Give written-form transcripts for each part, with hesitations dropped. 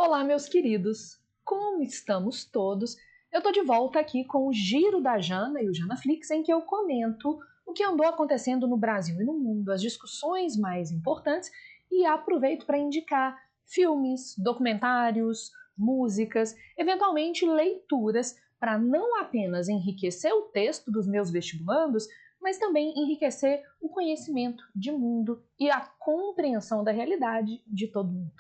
Olá, meus queridos! Como estamos todos? Eu tô de volta aqui com o Giro da Jana e o Janaflix, em que eu comento o que andou acontecendo no Brasil e no mundo, as discussões mais importantes, e aproveito para indicar filmes, documentários, músicas, eventualmente leituras, para não apenas enriquecer o texto dos meus vestibulandos, mas também enriquecer o conhecimento de mundo e a compreensão da realidade de todo mundo.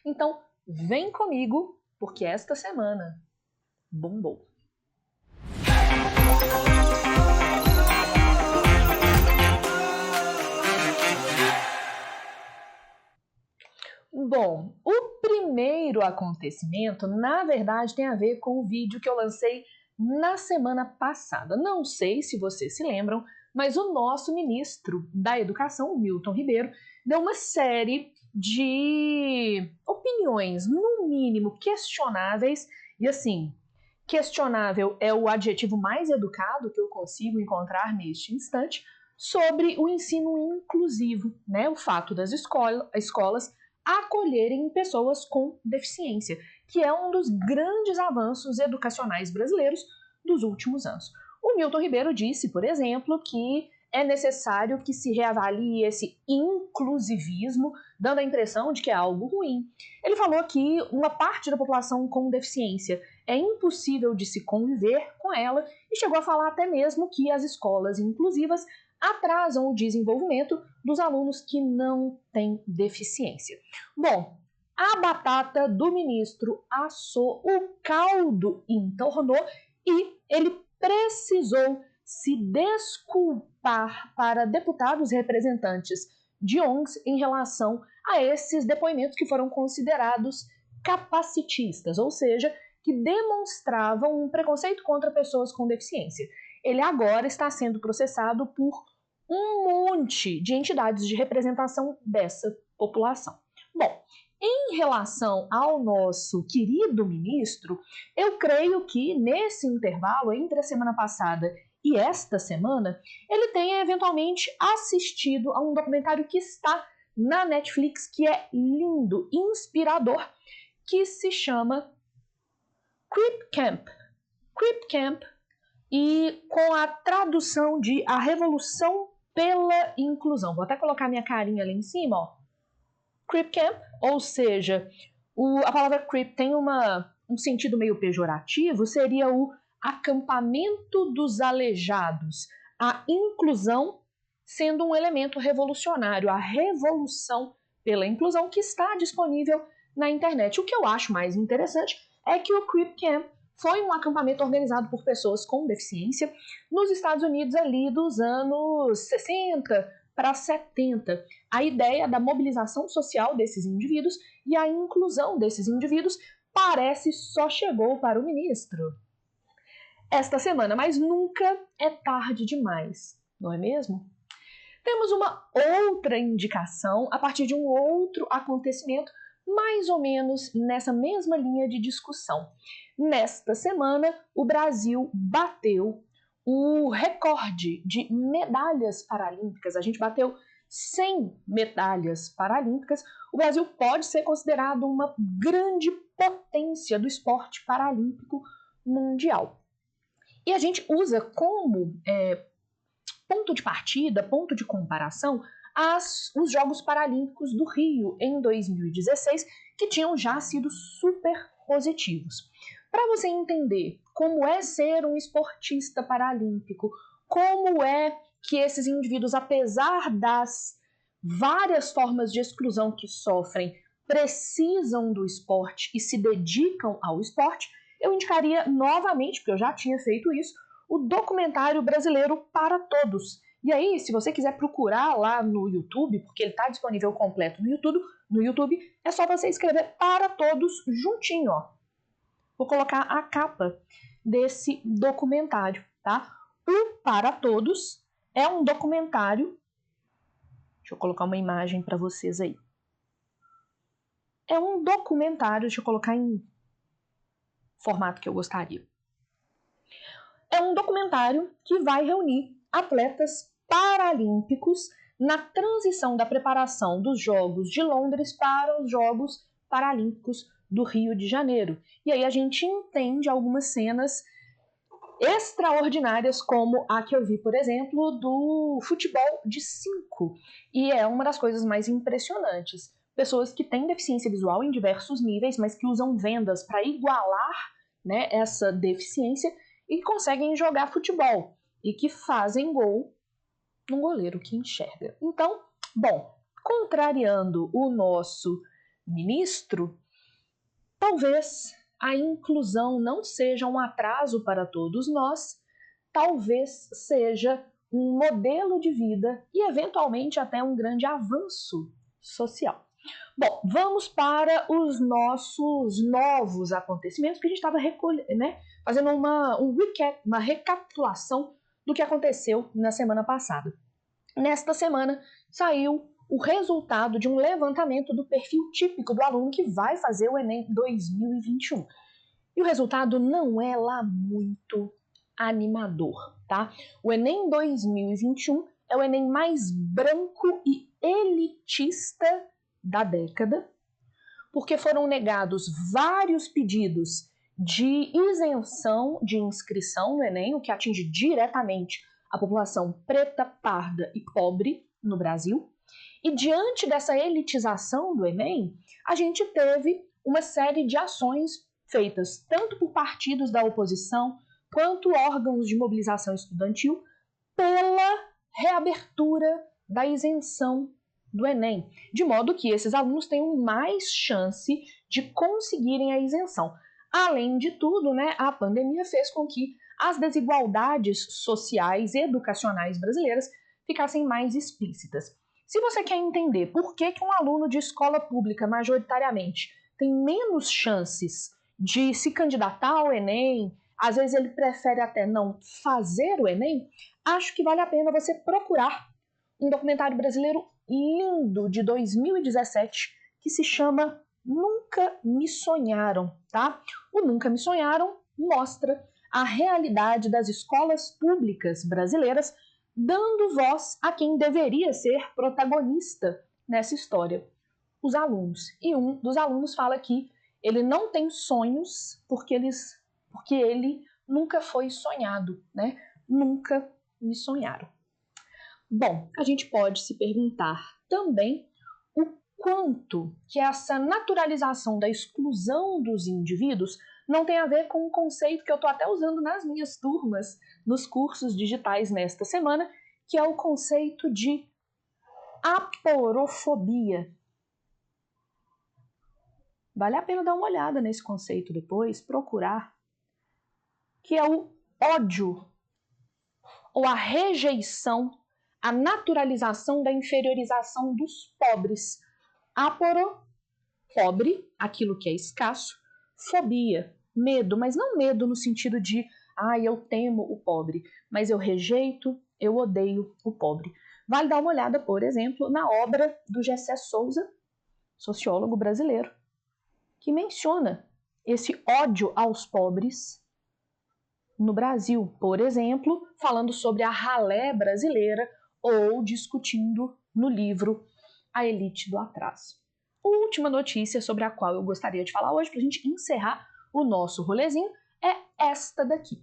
Então, vem comigo, porque esta semana bombou. Bom, o primeiro acontecimento, na verdade, tem a ver com o vídeo que eu lancei na semana passada. Não sei se vocês se lembram, mas o nosso ministro da Educação, Milton Ribeiro, deu uma série de opiniões, no mínimo, questionáveis, e assim, questionável é o adjetivo mais educado que eu consigo encontrar neste instante, sobre o ensino inclusivo, né? O fato das escolas acolherem pessoas com deficiência, que é um dos grandes avanços educacionais brasileiros dos últimos anos. O Milton Ribeiro disse, por exemplo, que é necessário que se reavalie esse inclusivismo, dando a impressão de que é algo ruim. Ele falou que uma parte da população com deficiência é impossível de se conviver com ela e chegou a falar até mesmo que as escolas inclusivas atrasam o desenvolvimento dos alunos que não têm deficiência. Bom, a batata do ministro assou, o caldo entornou e ele precisou se desculpar para deputados representantes de ONGs em relação a esses depoimentos que foram considerados capacitistas, ou seja, que demonstravam um preconceito contra pessoas com deficiência. Ele agora está sendo processado por um monte de entidades de representação dessa população. Bom, em relação ao nosso querido ministro, eu creio que nesse intervalo entre a semana passada e esta semana, ele tenha eventualmente assistido a um documentário que está na Netflix, que é lindo, inspirador, que se chama Crip Camp. Crip Camp, e com a tradução de A Revolução pela Inclusão. Vou até colocar minha carinha ali em cima, ó. Crip Camp, ou seja, a palavra crip tem um sentido meio pejorativo, seria o acampamento dos aleijados, a inclusão sendo um elemento revolucionário, a revolução pela inclusão que está disponível na internet. O que eu acho mais interessante é que o Crip Camp foi um acampamento organizado por pessoas com deficiência nos Estados Unidos ali dos anos 60 para 70. A ideia da mobilização social desses indivíduos e a inclusão desses indivíduos parece só chegou para o ministro esta semana, mas nunca é tarde demais, não é mesmo? Temos uma outra indicação a partir de um outro acontecimento, mais ou menos nessa mesma linha de discussão. Nesta semana, o Brasil bateu o recorde de medalhas paralímpicas. A gente bateu 100 medalhas paralímpicas. O Brasil pode ser considerado uma grande potência do esporte paralímpico mundial. E a gente usa como ponto de partida, ponto de comparação, os Jogos Paralímpicos do Rio em 2016, que tinham já sido super positivos. Para você entender como é ser um esportista paralímpico, como é que esses indivíduos, apesar das várias formas de exclusão que sofrem, precisam do esporte e se dedicam ao esporte, eu indicaria novamente, porque eu já tinha feito isso, o documentário brasileiro Para Todos. E aí, se você quiser procurar lá no YouTube, porque ele está disponível completo no YouTube, é só você escrever Para Todos juntinho, ó. Vou colocar a capa desse documentário, tá? O Para Todos é um documentário. Deixa eu colocar uma imagem para vocês aí. É um documentário, deixa eu colocar em formato que eu gostaria. É um documentário que vai reunir atletas paralímpicos na transição da preparação dos Jogos de Londres para os Jogos Paralímpicos do Rio de Janeiro. E aí a gente entende algumas cenas extraordinárias, como a que eu vi, por exemplo, do futebol de 5. E é uma das coisas mais impressionantes. Pessoas que têm deficiência visual em diversos níveis, mas que usam vendas para igualar, né, essa deficiência e conseguem jogar futebol e que fazem gol num goleiro que enxerga. Então, bom, contrariando o nosso ministro, talvez a inclusão não seja um atraso para todos nós, talvez seja um modelo de vida e, eventualmente, até um grande avanço social. Bom, vamos para os nossos novos acontecimentos, que a gente estava fazendo uma recapitulação do que aconteceu na semana passada. Nesta semana, saiu o resultado de um levantamento do perfil típico do aluno que vai fazer o Enem 2021. E o resultado não é lá muito animador, tá? O Enem 2021 é o Enem mais branco e elitista da década, porque foram negados vários pedidos de isenção de inscrição no Enem, o que atinge diretamente a população preta, parda e pobre no Brasil. E diante dessa elitização do Enem, a gente teve uma série de ações feitas tanto por partidos da oposição quanto órgãos de mobilização estudantil pela reabertura da isenção do Enem, de modo que esses alunos tenham mais chance de conseguirem a isenção. Além de tudo, né, a pandemia fez com que as desigualdades sociais e educacionais brasileiras ficassem mais explícitas. Se você quer entender por que um aluno de escola pública, majoritariamente, tem menos chances de se candidatar ao Enem, às vezes ele prefere até não fazer o Enem, acho que vale a pena você procurar um documentário brasileiro lindo de 2017 que se chama Nunca Me Sonharam, tá? O Nunca Me Sonharam mostra a realidade das escolas públicas brasileiras, dando voz a quem deveria ser protagonista nessa história, os alunos. E um dos alunos fala que ele não tem sonhos porque ele nunca foi sonhado, né? Nunca me sonharam. Bom, a gente pode se perguntar também o quanto que essa naturalização da exclusão dos indivíduos não tem a ver com um conceito que eu estou até usando nas minhas turmas, nos cursos digitais nesta semana, que é o conceito de aporofobia. Vale a pena dar uma olhada nesse conceito depois, procurar, que é o ódio ou a rejeição, a naturalização da inferiorização dos pobres. Aporo, pobre, aquilo que é escasso, fobia, medo, mas não medo no sentido de eu temo o pobre, mas eu rejeito, eu odeio o pobre. Vale dar uma olhada, por exemplo, na obra do Gessé Souza, sociólogo brasileiro, que menciona esse ódio aos pobres no Brasil, por exemplo, falando sobre a ralé brasileira ou discutindo no livro A Elite do Atraso. Última notícia sobre a qual eu gostaria de falar hoje, para a gente encerrar o nosso rolezinho, é esta daqui.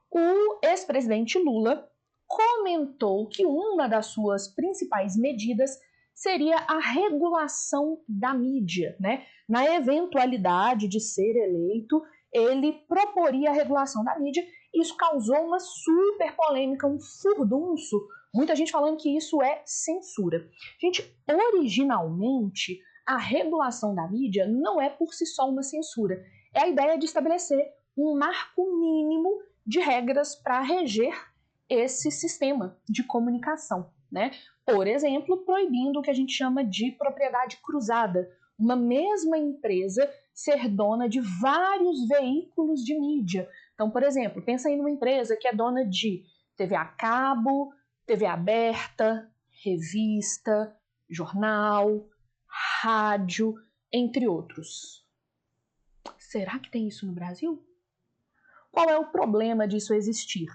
O ex-presidente Lula comentou que uma das suas principais medidas seria a regulação da mídia, né? Na eventualidade de ser eleito, ele proporia a regulação da mídia. Isso causou uma super polêmica, um furdunço. Muita gente falando que isso é censura. Gente, originalmente, a regulação da mídia não é por si só uma censura. É a ideia de estabelecer um marco mínimo de regras para reger esse sistema de comunicação, né? Por exemplo, proibindo o que a gente chama de propriedade cruzada. Uma mesma empresa ser dona de vários veículos de mídia. Então, por exemplo, pensa aí numa empresa que é dona de TV a cabo, TV aberta, revista, jornal, rádio, entre outros. Será que tem isso no Brasil? Qual é o problema disso existir?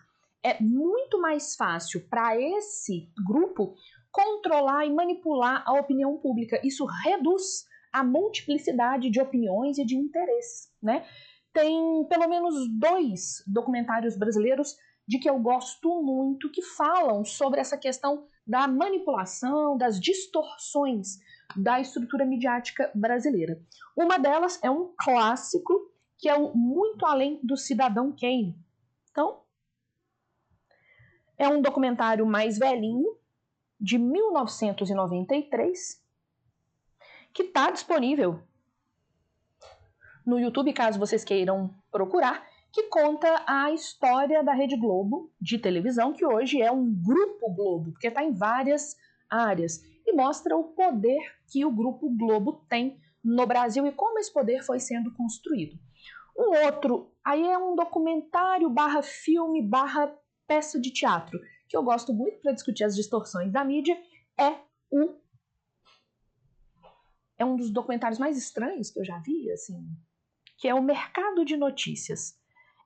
É muito mais fácil para esse grupo controlar e manipular a opinião pública. Isso reduz a multiplicidade de opiniões e de interesses, né? Tem pelo menos 2 documentários brasileiros de que eu gosto muito que falam sobre essa questão da manipulação, das distorções da estrutura midiática brasileira. Uma delas é um clássico, que é o Muito Além do Cidadão Kane. Então, é um documentário mais velhinho, de 1993, que está disponível no YouTube, caso vocês queiram procurar, que conta a história da Rede Globo de televisão, que hoje é um Grupo Globo, porque está em várias áreas, e mostra o poder que o Grupo Globo tem no Brasil e como esse poder foi sendo construído. Um outro, aí é um documentário barra filme barra peça de teatro, que eu gosto muito para discutir as distorções da mídia, é um dos documentários mais estranhos que eu já vi, assim, que é o Mercado de Notícias.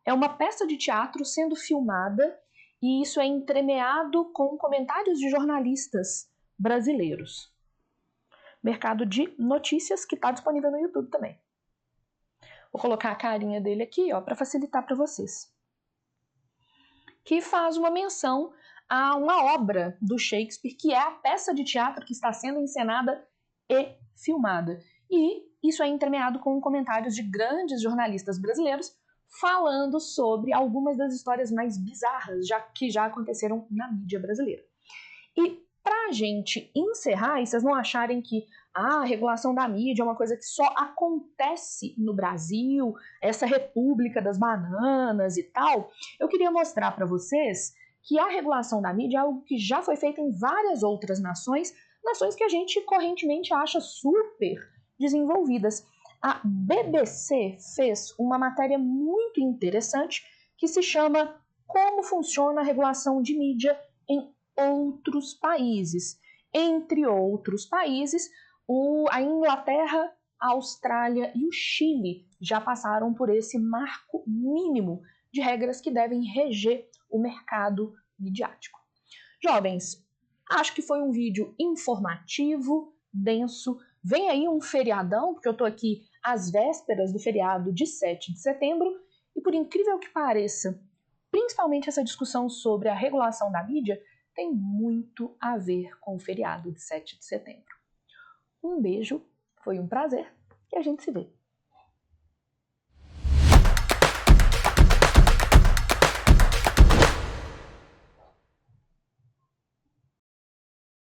É uma peça de teatro sendo filmada e isso é entremeado com comentários de jornalistas brasileiros. Mercado de Notícias, que está disponível no YouTube também. Vou colocar a carinha dele aqui, para facilitar para vocês. Que faz uma menção a uma obra do Shakespeare, que é a peça de teatro que está sendo encenada e filmada. E isso é entremeado com comentários de grandes jornalistas brasileiros falando sobre algumas das histórias mais bizarras que já aconteceram na mídia brasileira. E para a gente encerrar, e vocês não acharem que a regulação da mídia é uma coisa que só acontece no Brasil, essa república das bananas e tal, eu queria mostrar para vocês que a regulação da mídia é algo que já foi feito em várias outras nações que a gente correntemente acha super desenvolvidas. A BBC fez uma matéria muito interessante que se chama Como funciona a regulação de mídia em outros países. Entre outros países, a Inglaterra, a Austrália e o Chile já passaram por esse marco mínimo de regras que devem reger o mercado midiático. Jovens, acho que foi um vídeo informativo, denso. Vem aí um feriadão, porque eu estou aqui às vésperas do feriado de 7 de setembro, e por incrível que pareça, principalmente essa discussão sobre a regulação da mídia tem muito a ver com o feriado de 7 de setembro. Um beijo, foi um prazer e a gente se vê.